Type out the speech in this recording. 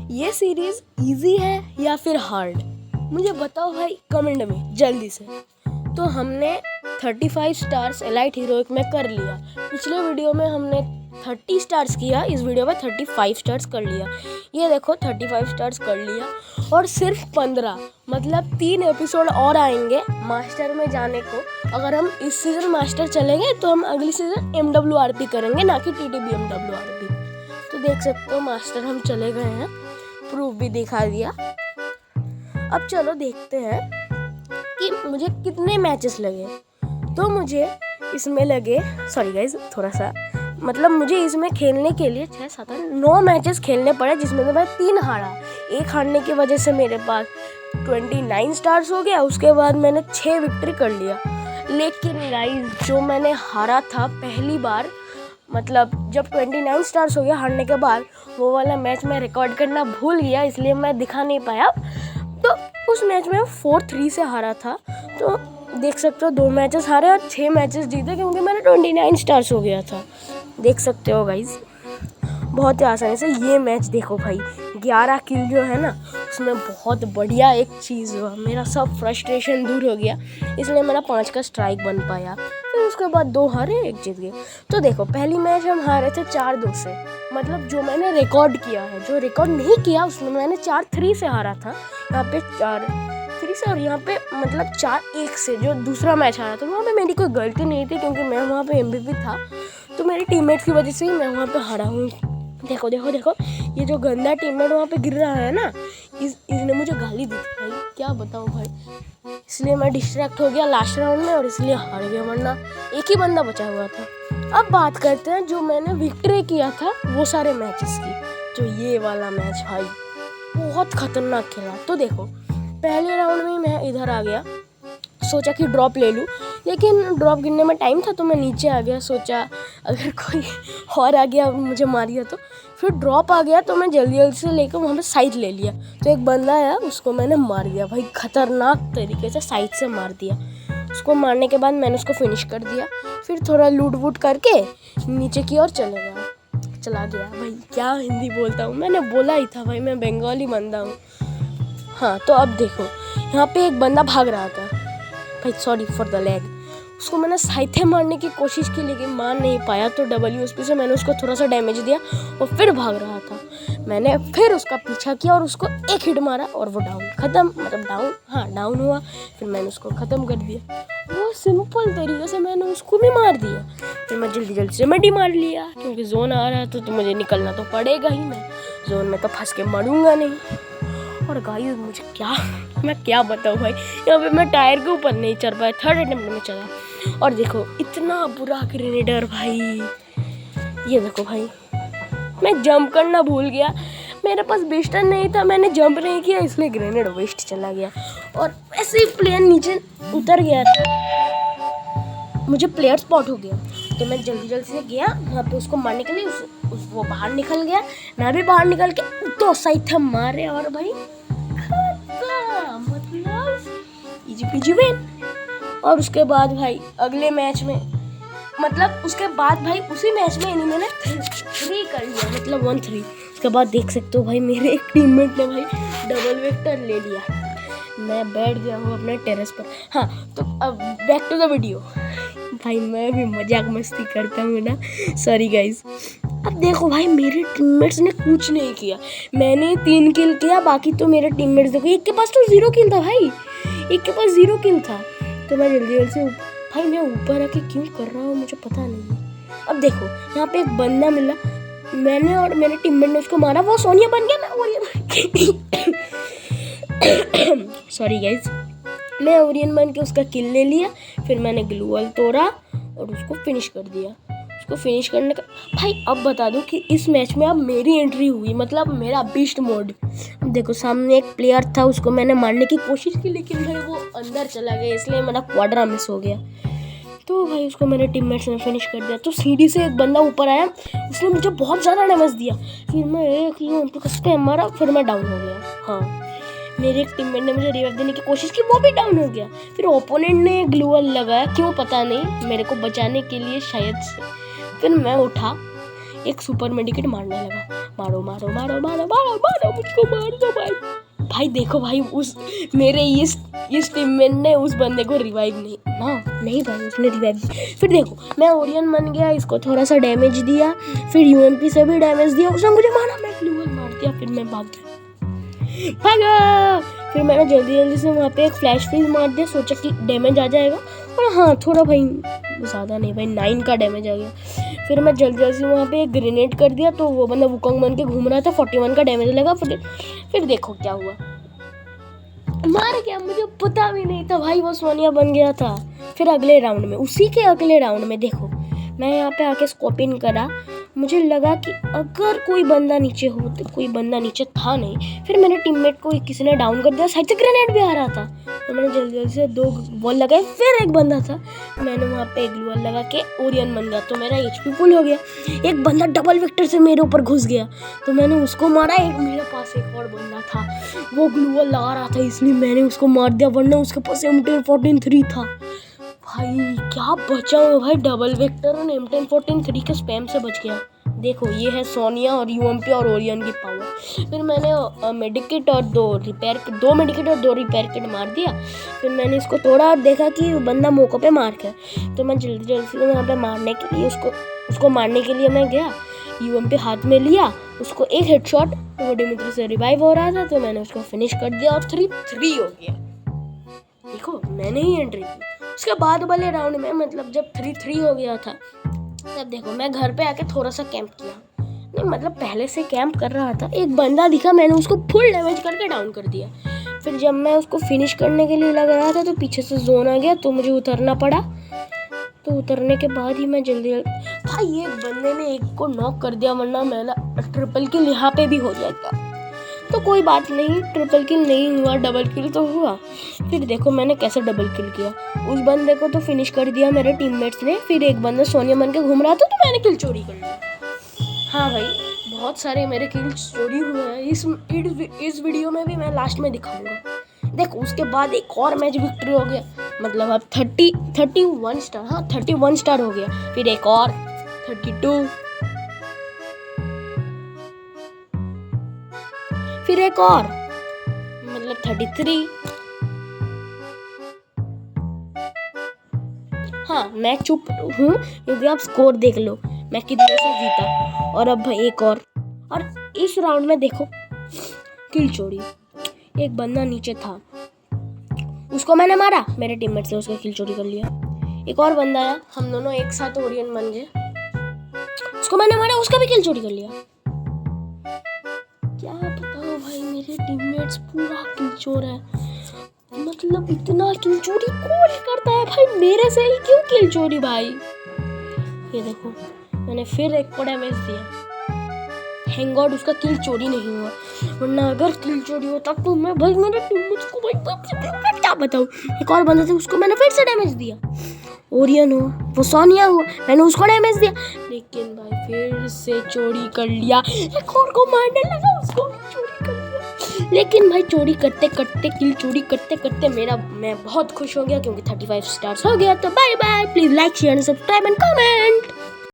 ये series easy है या फिर हार्ड, मुझे बताओ भाई कमेंट में जल्दी से। तो हमने 35 स्टार्स एलाइट हीरोइक में कर लिया। पिछले वीडियो में हमने 30 स्टार्स किया, इस वीडियो में 35 स्टार्स कर लिया। ये देखो 35 स्टार्स कर लिया और सिर्फ 15 मतलब 3 एपिसोड और आएंगे मास्टर में जाने को। अगर हम इस सीज़न मास्टर चलेंगे तो हम अगली सीज़न MWRP करेंगे, ना कि TTB MWRP। तो देख सकते हो मास्टर हम चले गए हैं, प्रूफ भी दिखा दिया। अब चलो देखते हैं कि मुझे कितने मैचेस लगे। तो मुझे इसमें लगे, सॉरी गाइज थोड़ा सा, मतलब मुझे इसमें खेलने के लिए 6, 7, 9 मैचेस खेलने पड़े, जिसमें से मैं 3 हारा। एक हारने की वजह से मेरे पास 29 स्टार्स हो गया। उसके बाद मैंने 6 विक्ट्री कर लिया। लेकिन गाइज जो मैंने हारा था पहली बार, मतलब जब 29 स्टार्स हो गया हारने के बाद, वो वाला मैच मैं रिकॉर्ड करना भूल गया, इसलिए मैं दिखा नहीं पाया। तो उस मैच में 4-3 से हारा था। तो देख सकते हो 2 मैचेस हारे और 6 मैचेस जीते, क्योंकि मैंने 29 स्टार्स हो गया था। देख सकते हो गाइज बहुत ही आसानी से। ये मैच देखो भाई, 11 किल जो है ना, उसमें बहुत बढ़िया एक चीज़ हुआ, मेरा सब फ्रस्ट्रेशन दूर हो गया, इसलिए मेरा 5 का स्ट्राइक बन पाया। फिर उसके बाद 2 हारे 1 जीत गए। तो देखो पहली मैच हम हारे थे 4-2 से, मतलब जो मैंने रिकॉर्ड किया है। जो रिकॉर्ड नहीं किया उसमें मैंने 4-3 से हारा था, यहाँ पे 4-3 से, और यहाँ पे मतलब 4-1 से जो दूसरा मैच हारा था। वहाँ पे मेरी कोई गलती नहीं थी, क्योंकि मैं वहाँ पे MVP था, तो मेरे टीममेट्स की वजह से ही मैं वहाँ पे हारा हूँ। देखो देखो देखो, ये जो गंदा टीममेट वहाँ पे गिर रहा है ना, इसने मुझे गाली दी थी भाई, क्या बताऊँ भाई। इसलिए मैं डिस्ट्रैक्ट हो गया लास्ट राउंड में और इसलिए हार गया, वरना एक ही बंदा बचा हुआ था। अब बात करते हैं जो मैंने विक्ट्री किया था वो सारे मैचेस की। तो ये वाला मैच भाई बहुत खतरनाक खेला। तो देखो पहले राउंड में मैं इधर आ गया, सोचा कि ड्रॉप ले लूँ, लेकिन ड्रॉप गिरने में टाइम था तो मैं नीचे आ गया। सोचा अगर कोई और आ गया मुझे मारिया तो। फिर ड्रॉप आ गया तो मैं जल्दी जल्दी से लेकर वहाँ पे साइड ले लिया। तो एक बंदा आया, उसको मैंने मार दिया भाई, खतरनाक तरीके से साइड से मार दिया। उसको मारने के बाद मैंने उसको फिनिश कर दिया। फिर थोड़ा लूट वूट करके नीचे की ओर चला गया। भाई क्या हिंदी बोलता हूँ, मैंने बोला ही था भाई मैं बंगाली बंदा हूँ। हाँ तो अब देखो यहाँ पे एक बंदा भाग रहा था भाई, सॉरी फॉर द लैग। उसको मैंने साइथे मारने की कोशिश की, लेकिन मार नहीं पाया। तो WSP से मैंने उसको थोड़ा सा डैमेज दिया और फिर भाग रहा था। मैंने फिर उसका पीछा किया और उसको एक हिट मारा और वो डाउन, खत्म, मतलब डाउन हुआ। फिर मैंने उसको ख़त्म कर दिया। वो सिंपल तरीके से मैंने उसको भी मार दिया। फिर मैं जल्दी से मेडी मार लिया, क्योंकि जोन आ रहा था तो मुझे निकलना तो पड़ेगा ही, मैं जोन में तो फंस के मरूंगा नहीं। और गाइस मुझे मैं क्या बताऊँ भाई, यहाँ पे मैं टायर के ऊपर नहीं चढ़ पाया, 3rd अटेम्प्ट में चला। और देखो इतना बुरा ग्रेनेडर भाई, ये देखो भाई मैं जंप करना भूल गया, मेरे पास बिस्टर नहीं था, मैंने जंप नहीं किया, इसलिए ग्रेनेड वेस्ट चला गया। और ऐसे ही प्लेयर नीचे उतर गया था, मुझे प्लेयर स्पॉट हो गया। तो मैं जल्दी से गया वहाँ पे उसको मारने के लिए। वो बाहर निकल गया, मैं भी बाहर निकल के तो सही था मारे, और भाई मतलब इजी पीजी विन। और उसके बाद भाई अगले मैच में, मतलब उसके बाद भाई उसी मैच में मैंने 3 कर लिया, मतलब 1-3। उसके बाद देख सकते हो भाई मेरे एक टीममेट ने भाई डबल वेक्टर ले लिया। मैं बैठ गया हूँ अपने टेरेस पर। हाँ तो अब बैक टू द वीडियो। भाई मैं भी मजाक मस्ती करता हूँ ना, सॉरी गाइज। अब देखो भाई मेरे टीममेट्स ने कुछ नहीं किया, मैंने 3 किल किया, बाकी तो मेरे टीममेट्स देखो, एक के पास तो 0 किल था भाई, एक के पास 0 किल था। तो मैं जल्दी से भाई मैं ऊपर आके क्यों कर रहा हूँ मुझे पता नहीं। अब देखो यहाँ पे एक बंदा मिला, मैंने और मेरे टीममेट ने उसको मारा, वो सोनिया बन गया, मैं ओरियन सॉरी गाइज, मैं ओरियन बन के उसका किल ले लिया। फिर मैंने ग्लूवल तोड़ा और उसको फिनिश कर दिया। उसको फिनिश करने का भाई अब बता दूं कि इस मैच में अब मेरी एंट्री हुई, मतलब मेरा बीस्ट मोड। अब देखो सामने एक प्लेयर था, उसको मैंने मारने की कोशिश की, लेकिन भाई वो अंदर चला गया, इसलिए मेरा क्वाड्रा मिस हो गया। तो भाई उसको मेरे टीममेट्स ने फिनिश कर दिया। तो सीढ़ी से एक बंदा ऊपर आया, उसने मुझे बहुत ज़्यादा डैमेज दिया। फिर मैं एक कसके मारा, फिर मैं डाउन हो गया। हाँ मेरे एक टीममेट ने मुझे रिवाइव देने की कोशिश की, वो भी डाउन हो गया। फिर ओपोनेंट ने ग्लूवल लगाया, क्यों पता नहीं, मेरे को बचाने के लिए शायद से। फिर मैं उठा, एक सुपर मेडिकेट मारने लगा, मारो मारो मारो मारो मारो मारो मुझको, उसको मार दो भाई देखो भाई, उस मेरे इस टीममेट ने उस बंदे को रिवाइव नहीं भाई, उसने रिवाइव। फिर देखो मैं ओरियन बन गया, इसको थोड़ा सा डैमेज दिया, फिर यूएमपी से भी डैमेज दिया, उसने मुझे मारा, मैं ग्लूवल मार दिया, फिर मैं भागा। फिर मैंने जल्दी से वहाँ पे एक फ्लैश फ्रीज मार दिया, सोचा कि डैमेज आ जाएगा, और हाँ थोड़ा भाई, ज़्यादा नहीं भाई, 9 का डैमेज आ गया। फिर मैं जल्दी से वहाँ पे एक ग्रेनेड कर दिया, तो वो बंदा वुकोंग बन के घूम रहा था, 41 का डैमेज लगा। फिर देखो क्या हुआ, मार गया, मुझे पता भी नहीं था भाई वो सोनिया बन गया था। फिर अगले राउंड में, उसी के अगले राउंड में देखो, मैं यहाँ पे आके स्कोप इन करा, मुझे लगा कि अगर कोई बंदा नीचे हो, तो कोई बंदा नीचे था नहीं। फिर मेरे टीममेट को किसी ने डाउन कर दिया, साइड से ग्रेनेड भी आ रहा था, तो मैंने जल्दी से 2 बॉल लगाए। फिर एक बंदा था, मैंने वहाँ पे एक ग्लूवल लगा के ओरियन बन गया, तो मेरा एचपी फुल हो गया। एक बंदा डबल विक्टर से मेरे ऊपर घुस गया, तो मैंने उसको मारा। एक मेरे पास एक और बंदा था, वो ग्लूवल लगा रहा था, इसलिए मैंने उसको मार दिया, वरना उसके पास M1014 था। भाई क्या बचा हूँ भाई, डबल वेक्टर और M1014 के स्पैम से बच गया। देखो ये है सोनिया और यूएमपी और ओरियन की पावर। फिर मैंने मेडिकेट और 2 मेडिकेट और 2 रिपेयर किट मार दिया। फिर मैंने इसको तोड़ा और देखा कि बंदा मौके पे मार के, तो मैं जल्दी से वहाँ पे मारने के लिए उसको मारने के लिए मैं गया, यूएमपी हाथ में लिया, उसको एक हेडशॉट, वो डिमित्री से रिवाइव हो रहा था, तो मैंने उसको फिनिश कर दिया और 3-3 हो गया। देखो मैंने ही एंट्री की। उसके बाद वाले राउंड में, मतलब जब 3-3 हो गया था, तब देखो मैं घर पे आके थोड़ा सा कैंप किया, नहीं मतलब पहले से कैंप कर रहा था। एक बंदा दिखा, मैंने उसको फुल डैमेज करके डाउन कर दिया। फिर जब मैं उसको फिनिश करने के लिए लग रहा था, तो पीछे से जोन आ गया, तो मुझे उतरना पड़ा। तो उतरने के बाद ही मैं जल्दी भाई, एक बंदे ने एक को नॉक कर दिया, वरना मेरा ट्रिपल किल यहाँ पे भी हो जाएगा। तो कोई बात नहीं, ट्रिपल किल नहीं हुआ, डबल किल तो हुआ। फिर देखो मैंने कैसे डबल किल किया, उस बंदे को तो फिनिश कर दिया मेरे टीममेट्स ने। फिर एक बंदा सोनिया बन के घूम रहा था, तो मैंने किल चोरी कर लिया। हाँ भाई, बहुत सारे मेरे किल चोरी हुए हैं। इस वीडियो में भी मैं लास्ट में दिखाऊंगा। देखो उसके बाद एक और मैच विक्ट्री हो गया, मतलब अब 31 स्टार, हाँ 31 स्टार हो गया। फिर एक और 32, फिर एक और, मतलब 33। हाँ मैं चुप हूँ क्योंकि आप स्कोर देख लो, मैं कितने से जीता। और अब एक और इस राउंड में देखो किल चोरी, एक बंदा नीचे था, उसको मैंने मारा, मेरे टीममेट से उसका किल चोरी कर लिया। एक और बंदा आया, हम दोनों एक साथ ओरियन बन गए, उसको मैंने मारा, उसका भी किल चोरी कर लिया। क्या बताओ भाई, मेरे टीममेट्स पूरा किल चोर है, मतलब इतना किल चोरी कौन करता है भाई, मेरे से ही क्यों किल चोरी भाई। ये देखो मैंने फिर एक को डैमेज दिया, थैंक गॉड उसका किल चोरी नहीं हुआ, वरना अगर किल चोरी होता तो मैं भाई मेरे टीममेट्स को भाई क्या बताऊं। एक और बंदा था, उसको मैंने फिर से डैमेज दिया, ओरियन हो, वो सोनिया हो, मैंने उसको डैमेज दिया, लेकिन भाई फिर से चोरी कर लिया। एक और को मारने लगा, उसको भी चोरी कर लिया। लेकिन भाई चोरी करते करते, किल चोरी करते करते मैं बहुत खुश हो गया, क्योंकि 35 स्टार्स हो गया। तो bye bye, please like share and subscribe and comment.